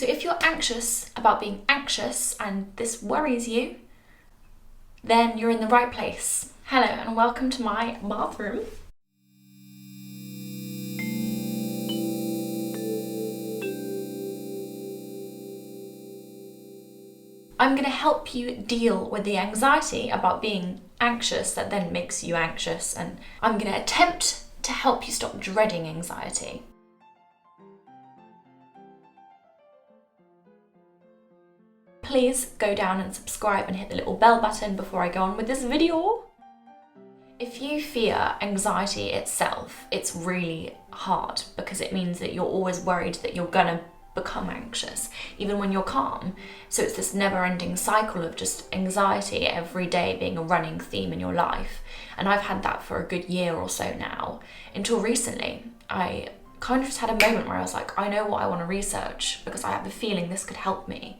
So if you're anxious about being anxious and this worries you, then you're in the right place. Hello and welcome to my bathroom. I'm going to help you deal with the anxiety about being anxious that then makes you anxious, and I'm going to attempt to help you stop dreading anxiety. Please go down and subscribe and hit the little bell button before I go on with this video. If you fear anxiety itself, it's really hard because it means that you're always worried that you're gonna become anxious, even when you're calm. So it's this never-ending cycle of just anxiety every day being a running theme in your life. And I've had that for a good year or so now. Until recently, I kind of just had a moment where I was like, I know what I want to research because I have the feeling this could help me.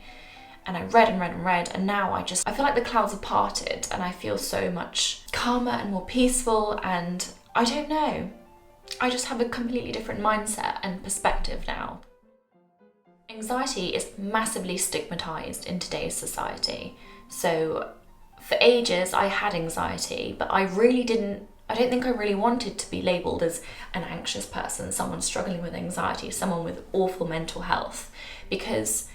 And I read and read and read, and now I feel like the clouds have parted and I feel so much calmer and more peaceful, and I don't know, I just have a completely different mindset and perspective now. Anxiety is massively stigmatized in today's society. So for ages I had anxiety, but I don't think I really wanted to be labelled as an anxious person, someone struggling with anxiety, someone with awful mental health, because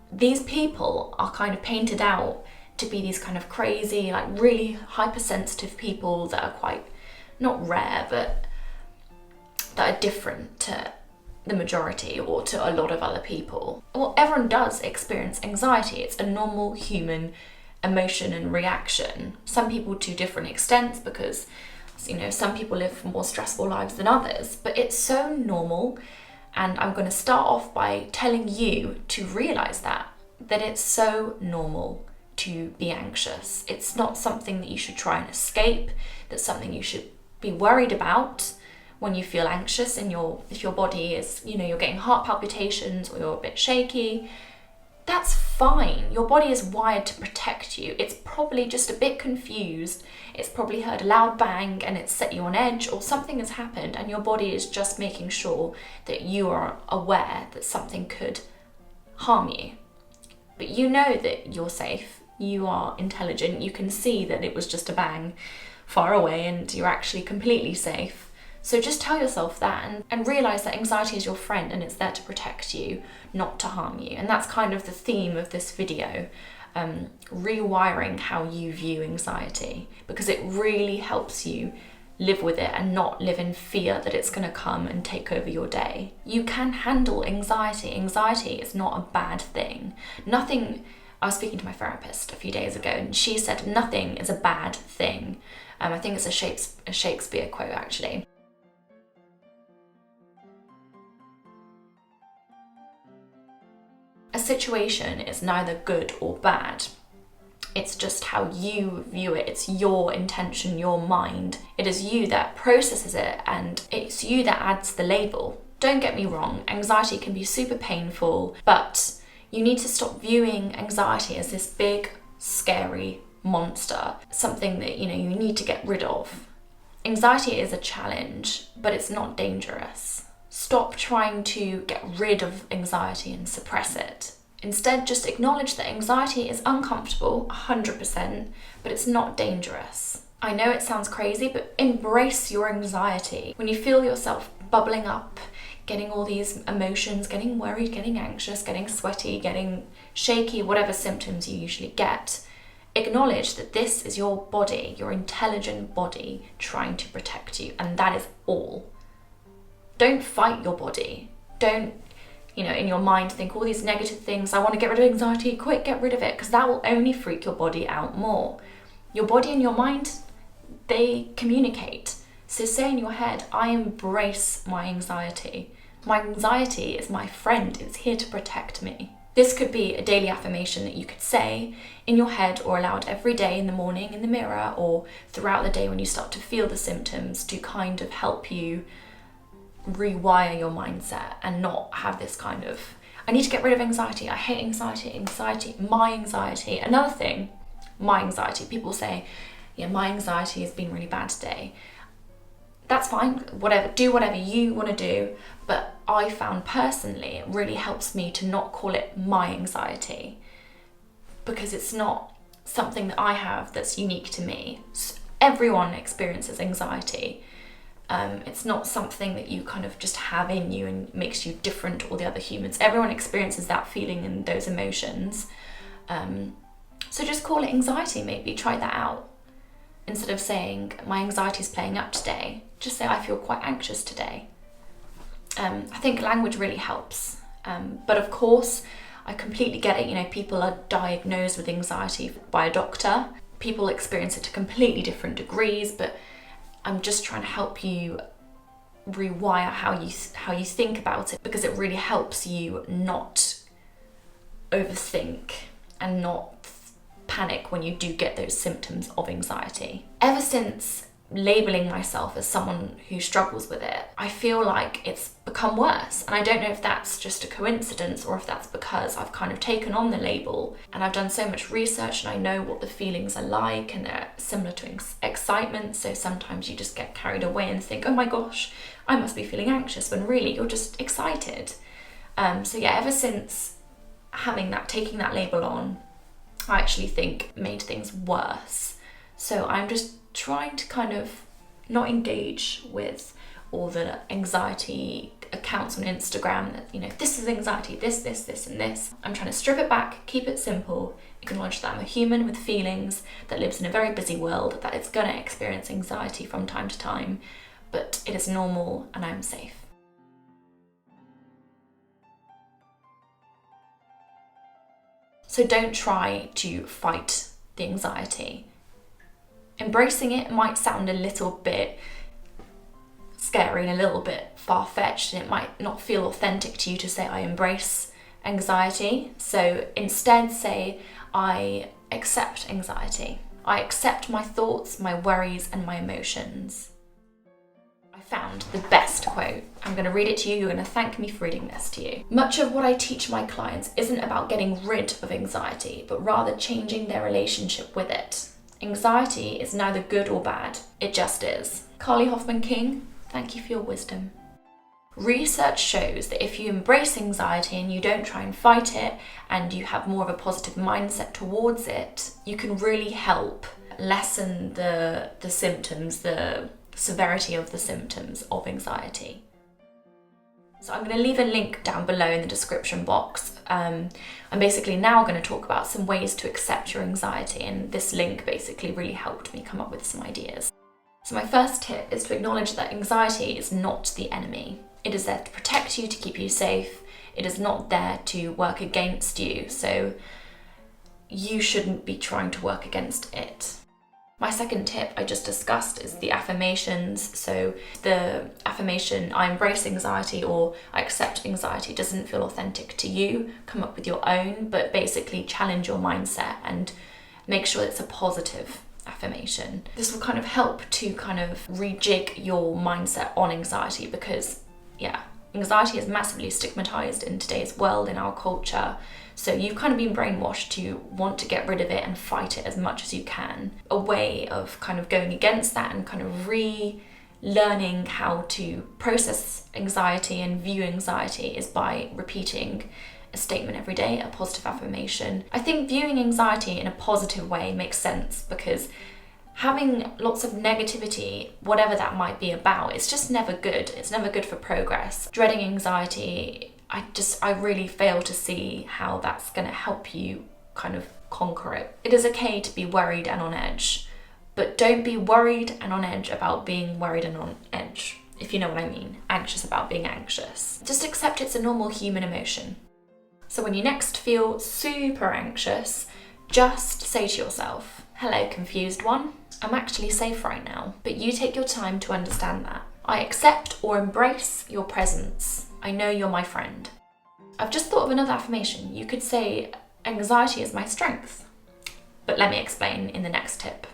these people are kind of painted out to be these kind of crazy, like really hypersensitive people that are quite, not rare, but that are different to the majority or to a lot of other people. Well, everyone does experience anxiety. It's a normal human emotion and reaction. Some people to different extents because, some people live more stressful lives than others, but it's so normal. And I'm going to start off by telling you to realise that it's so normal to be anxious. It's not something that you should try and escape. That's something you should be worried about when you feel anxious and if your body is, you're getting heart palpitations or you're a bit shaky. That's fine. Your body is wired to protect you. It's probably just a bit confused. It's probably heard a loud bang and it's set you on edge, or something has happened and your body is just making sure that you are aware that something could harm you. But you know that you're safe. You are intelligent. You can see that it was just a bang far away and you're actually completely safe. So just tell yourself that and realise that anxiety is your friend and it's there to protect you, not to harm you. And that's kind of the theme of this video, rewiring how you view anxiety, because it really helps you live with it and not live in fear that it's going to come and take over your day. You can handle anxiety. Anxiety is not a bad thing. I was speaking to my therapist a few days ago and she said nothing is a bad thing. I think it's a Shakespeare quote actually. A situation is neither good or bad. It's just how you view it. It's your intention, your mind. It is you that processes it and it's you that adds the label. Don't get me wrong, anxiety can be super painful, but you need to stop viewing anxiety as this big, scary monster, something that you need to get rid of. Anxiety is a challenge, but it's not dangerous. Stop trying to get rid of anxiety and suppress it. Instead, just acknowledge that anxiety is uncomfortable, 100%, but it's not dangerous. I know it sounds crazy, but embrace your anxiety. When you feel yourself bubbling up, getting all these emotions, getting worried, getting anxious, getting sweaty, getting shaky, whatever symptoms you usually get, acknowledge that this is your body, your intelligent body trying to protect you, and that is all. Don't fight your body. Don't, in your mind think all these negative things. I want to get rid of anxiety, quick, get rid of it, because that will only freak your body out more. Your body and your mind, they communicate. So say in your head, I embrace my anxiety. My anxiety is my friend. It's here to protect me. This could be a daily affirmation that you could say in your head or aloud every day in the morning in the mirror or throughout the day when you start to feel the symptoms, to kind of help you rewire your mindset and not have this kind of, I need to get rid of anxiety, I hate anxiety, my anxiety. Another thing, my anxiety. People say, my anxiety has been really bad today. That's fine, do whatever you want to do, but I found personally, it really helps me to not call it my anxiety, because it's not something that I have that's unique to me. Everyone experiences anxiety. It's not something that you kind of just have in you and makes you different to all the other humans. Everyone experiences that feeling and those emotions. So just call it anxiety, maybe. Try that out. Instead of saying, my anxiety is playing up today, just say, I feel quite anxious today. I think language really helps. But of course, I completely get it. You know, people are diagnosed with anxiety by a doctor. People experience it to completely different degrees, but I'm just trying to help you rewire how you think about it, because it really helps you not overthink and not panic when you do get those symptoms of anxiety. Ever since labeling myself as someone who struggles with it, I feel like it's become worse. And I don't know if that's just a coincidence or if that's because I've kind of taken on the label and I've done so much research and I know what the feelings are like, and they're similar to excitement. So sometimes you just get carried away and think, oh my gosh, I must be feeling anxious, when really you're just excited. So yeah, ever since taking that label on, I actually think made things worse. So I'm just trying to kind of not engage with all the anxiety accounts on Instagram that, you know, this is anxiety, this, and this. I'm trying to strip it back, keep it simple, acknowledge that I'm a human with feelings that lives in a very busy world, that it's gonna experience anxiety from time to time, but it is normal and I'm safe. So don't try to fight the anxiety. Embracing it might sound a little bit scary and a little bit far-fetched, and it might not feel authentic to you to say, I embrace anxiety. So instead say, I accept anxiety. I accept my thoughts, my worries, and my emotions. I found the best quote. I'm going to read it to you. You're going to thank me for reading this to you. Much of what I teach my clients isn't about getting rid of anxiety, but rather changing their relationship with it. Anxiety is neither good or bad. It just is. Carly Hoffman King, thank you for your wisdom. Research shows that if you embrace anxiety and you don't try and fight it, and you have more of a positive mindset towards it, you can really help lessen the symptoms, the severity of the symptoms of anxiety. So I'm going to leave a link down below in the description box. I'm basically now going to talk about some ways to accept your anxiety, and this link basically really helped me come up with some ideas. So my first tip is to acknowledge that anxiety is not the enemy. It is there to protect you, to keep you safe. It is not there to work against you, so you shouldn't be trying to work against it. My second tip I just discussed is the affirmations. So the affirmation, I embrace anxiety or I accept anxiety, doesn't feel authentic to you. Come up with your own, but basically challenge your mindset and make sure it's a positive affirmation. This will kind of help to kind of rejig your mindset on anxiety, because yeah, anxiety is massively stigmatized in today's world, in our culture. So you've kind of been brainwashed to want to get rid of it and fight it as much as you can. A way of kind of going against that and kind of relearning how to process anxiety and view anxiety is by repeating a statement every day, a positive affirmation. I think viewing anxiety in a positive way makes sense, because having lots of negativity, whatever that might be about, it's just never good. It's never good for progress. Dreading anxiety, I really fail to see how that's going to help you kind of conquer it. It is okay to be worried and on edge, but don't be worried and on edge about being worried and on edge, if you know what I mean. Anxious about being anxious. Just accept it's a normal human emotion. So when you next feel super anxious, just say to yourself, hello, confused one. I'm actually safe right now, but you take your time to understand that. I accept or embrace your presence. I know you're my friend. I've just thought of another affirmation. You could say, anxiety is my strength. But let me explain in the next tip.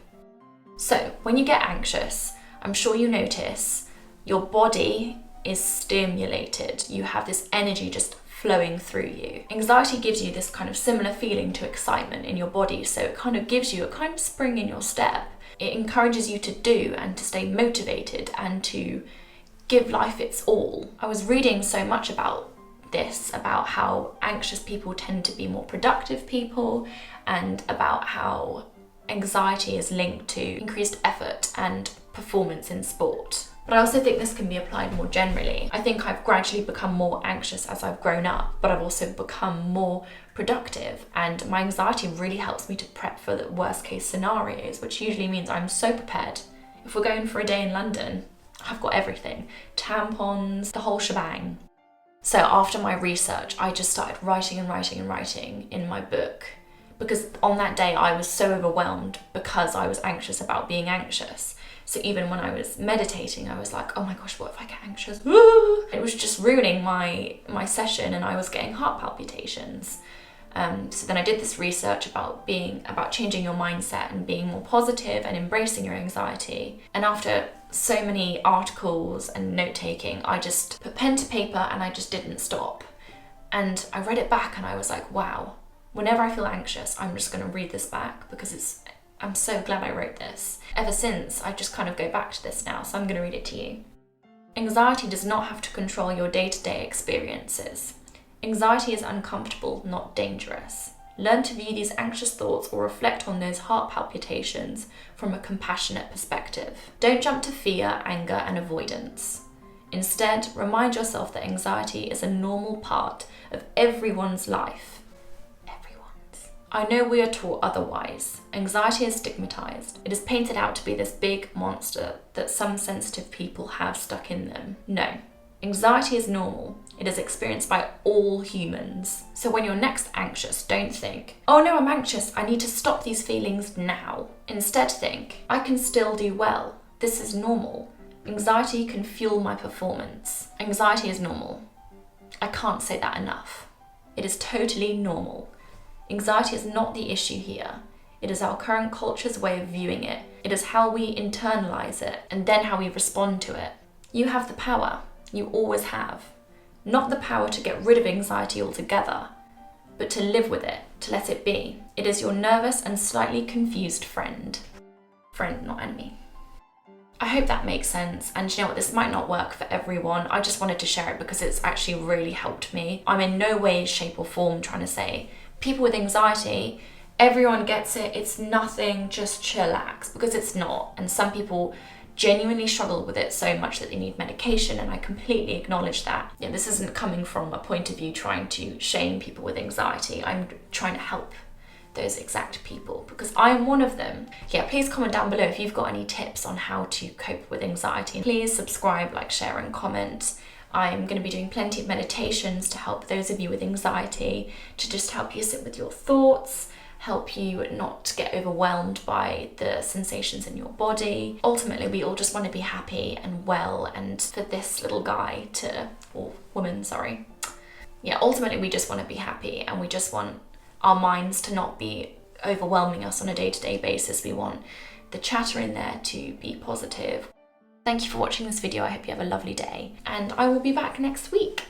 So when you get anxious, I'm sure you notice your body is stimulated. You have this energy just flowing through you. Anxiety gives you this kind of similar feeling to excitement in your body, so it kind of gives you a kind of spring in your step. It encourages you to do and to stay motivated and to give life its all. I was reading so much about this, about how anxious people tend to be more productive people, and about how anxiety is linked to increased effort and performance in sport. But I also think this can be applied more generally. I think I've gradually become more anxious as I've grown up, but I've also become more productive, and my anxiety really helps me to prep for the worst case scenarios, which usually means I'm so prepared. If we're going for a day in London, I've got everything. Tampons, the whole shebang. So after my research, I just started writing in my book, because on that day I was so overwhelmed because I was anxious about being anxious. So even when I was meditating, I was like, oh my gosh, what if I get anxious? It was just ruining my session, and I was getting heart palpitations. So then I did this research about changing your mindset and being more positive and embracing your anxiety. And after so many articles and note-taking, I just put pen to paper and I just didn't stop. And I read it back and I was like, wow, whenever I feel anxious, I'm just going to read this back, because I'm so glad I wrote this. Ever since, I just kind of go back to this now, so I'm going to read it to you. Anxiety does not have to control your day-to-day experiences. Anxiety is uncomfortable, not dangerous. Learn to view these anxious thoughts or reflect on those heart palpitations from a compassionate perspective. Don't jump to fear, anger, and avoidance. Instead, remind yourself that anxiety is a normal part of everyone's life. I know we are taught otherwise. Anxiety is stigmatized. It is painted out to be this big monster that some sensitive people have stuck in them. No, anxiety is normal. It is experienced by all humans. So when you're next anxious, don't think, oh no, I'm anxious, I need to stop these feelings now. Instead think, I can still do well. This is normal. Anxiety can fuel my performance. Anxiety is normal. I can't say that enough. It is totally normal. Anxiety is not the issue here. It is our current culture's way of viewing it. It is how we internalize it, and then how we respond to it. You have the power. You always have. Not the power to get rid of anxiety altogether, but to live with it, to let it be. It is your nervous and slightly confused friend. Friend, not enemy. I hope that makes sense, and you know what, this might not work for everyone. I just wanted to share it because it's actually really helped me. I'm in no way, shape or form trying to say, people with anxiety, everyone gets it, it's nothing, just chillax, because it's not. And some people genuinely struggle with it so much that they need medication, and I completely acknowledge that. Yeah, this isn't coming from a point of view trying to shame people with anxiety. I'm trying to help those exact people, because I am one of them. Yeah, please comment down below if you've got any tips on how to cope with anxiety. Please subscribe, like, share and comment. I'm going to be doing plenty of meditations to help those of you with anxiety, to just help you sit with your thoughts, help you not get overwhelmed by the sensations in your body. Ultimately, we all just want to be happy and well, and for this little guy to, or woman, sorry. Yeah, ultimately we just want to be happy, and we just want our minds to not be overwhelming us on a day-to-day basis. We want the chatter in there to be positive. Thank you for watching this video. I hope you have a lovely day, and I will be back next week.